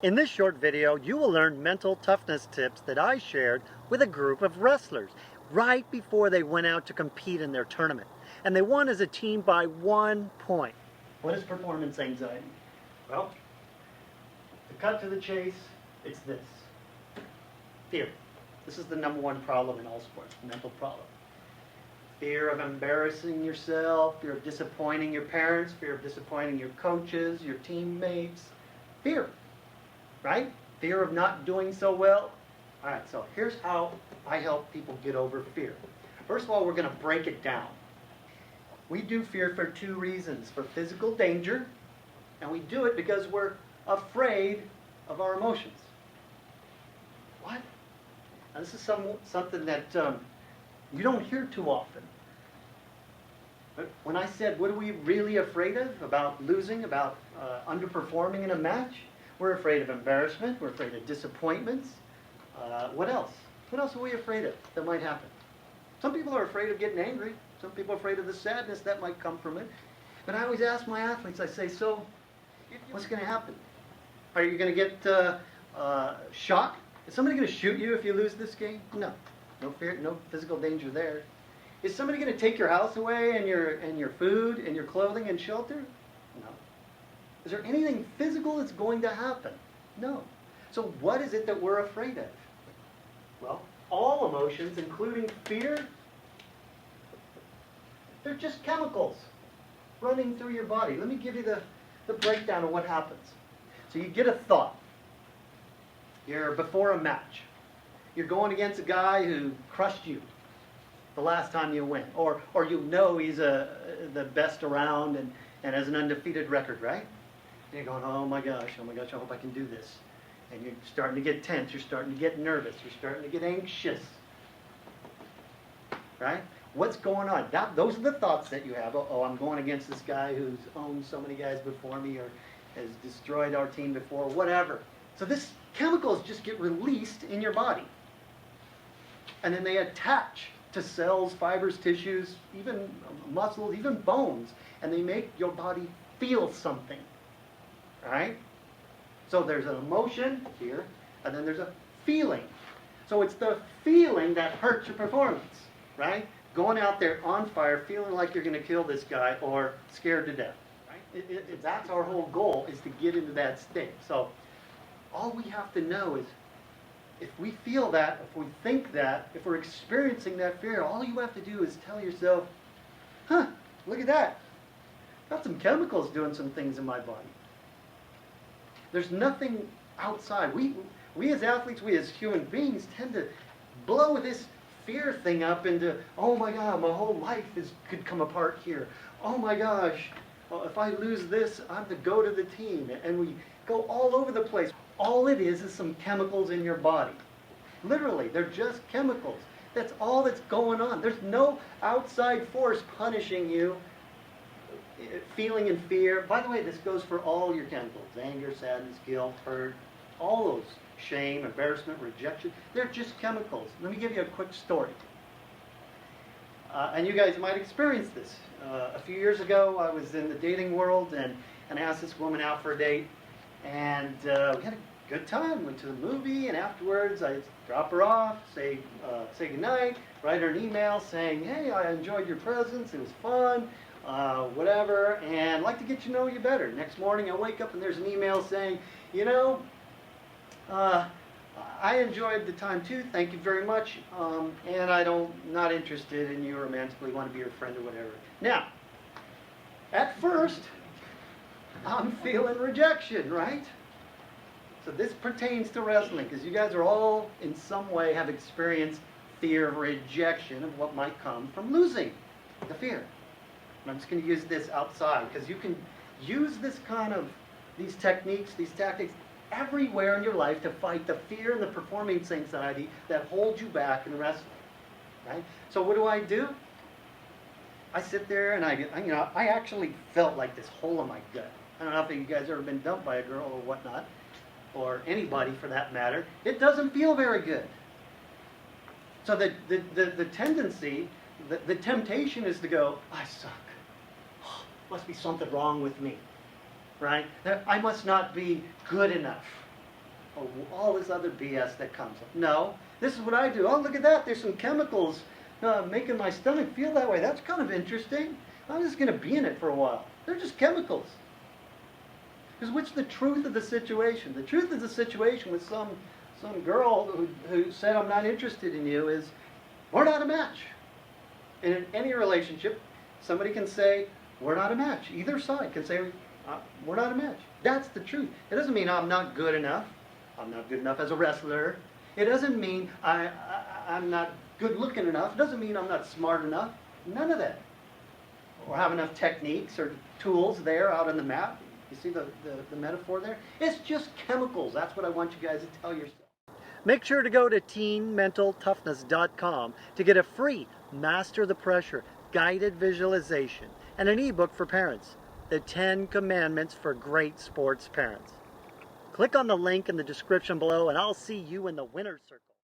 In this short video, you will learn mental toughness tips that I shared with a group of wrestlers right before they went out to compete in their tournament. And they won as a team by 1 point. What is performance anxiety? Well, to cut to the chase, it's this. Fear. This is the #1 problem in all sports, mental problem. Fear of embarrassing yourself, fear of disappointing your parents, fear of disappointing your coaches, your teammates. Fear. Right? Fear of not doing so well. All right, so here's how I help people get over fear. First of all, we're going to break it down. We do fear for 2 reasons. For physical danger, and we do it because we're afraid of our emotions. What? Now, this is something that you don't hear too often. But when I said, what are we really afraid of? About losing, about underperforming in a match? We're afraid of embarrassment. We're afraid of disappointments. What else? What else are we afraid of that might happen? Some people are afraid of getting angry. Some people are afraid of the sadness that might come from it. But I always ask my athletes, I say, so what's going to happen? Are you going to get shot? Is somebody going to shoot you if you lose this game? No. No fear, no physical danger there. Is somebody going to take your house away and your food and your clothing and shelter? No. Is there anything physical that's going to happen? No. So what is it that we're afraid of? Well, all emotions, including fear, they're just chemicals running through your body. Let me give you the breakdown of what happens. So you get a thought. You're before a match. You're going against a guy who crushed you the last time you went. Or you know he's the best around and has an undefeated record, right? And you're going, oh my gosh, I hope I can do this. And you're starting to get tense, you're starting to get nervous, you're starting to get anxious. Right? What's going on? Those are the thoughts that you have. Oh, I'm going against this guy who's owned so many guys before me or has destroyed our team before, whatever. So this chemicals just get released in your body. And then they attach to cells, fibers, tissues, even muscles, even bones. And they make your body feel something. Right? So there's an emotion here, and then there's a feeling. So it's the feeling that hurts your performance, right? Going out there on fire, feeling like you're going to kill this guy, or scared to death. Right? That's our whole goal, is to get into that state. So all we have to know is, if we feel that, if we think that, if we're experiencing that fear, all you have to do is tell yourself, huh, look at that. Got some chemicals doing some things in my body. There's nothing outside. We as athletes, we as human beings tend to blow this fear thing up into, oh my God, my whole life could come apart here. Oh my gosh, if I lose this, I'm the goat of the team. And we go all over the place. All it is some chemicals in your body. Literally, they're just chemicals. That's all that's going on. There's no outside force punishing you. Feeling in fear. By the way, this goes for all your chemicals. Anger, sadness, guilt, hurt, all those. Shame, embarrassment, rejection. They're just chemicals. Let me give you a quick story. And you guys might experience this. A few years ago, I was in the dating world and I asked this woman out for a date. And we had a good time. Went to the movie, and afterwards I drop her off, say goodnight, write her an email saying, hey, I enjoyed your presence. It was fun. Whatever, and I'd like to get to know you better. Next morning I wake up and there's an email saying, you know, I enjoyed the time too, thank you very much, and not interested in you romantically, want to be your friend or whatever. Now, at first, I'm feeling rejection, right? So this pertains to wrestling, because you guys are all, in some way, have experienced fear of rejection of what might come from losing, the fear. I'm just going to use this outside, because you can use these techniques, these tactics, everywhere in your life to fight the fear and the performance anxiety that hold you back in wrestling. Right? So what do? I sit there and I actually felt like this hole in my gut. I don't know if you guys ever been dumped by a girl or whatnot, or anybody for that matter. It doesn't feel very good. So the tendency, the temptation is to go, I suck. Must be something wrong with me, right? I must not be good enough. all this other BS that comes up. No, this is what I do. Oh, look at that. There's some chemicals making my stomach feel that way. That's kind of interesting. I'm just going to be in it for a while. They're just chemicals. Because what's the truth of the situation? The truth of the situation with some girl who said, I'm not interested in you, is we're not a match. And in any relationship, somebody can say, we're not a match. Either side can say, we're not a match. That's the truth. It doesn't mean I'm not good enough. I'm not good enough as a wrestler. It doesn't mean I'm not good looking enough. It doesn't mean I'm not smart enough. None of that. Or have enough techniques or tools there out on the map. You see the metaphor there? It's just chemicals. That's what I want you guys to tell yourself. Make sure to go to teenmentaltoughness.com to get a free Master the Pressure guided visualization and an ebook for parents, The 10 Commandments for Great Sports Parents. Click on the link in the description below and I'll see you in the winner's circle.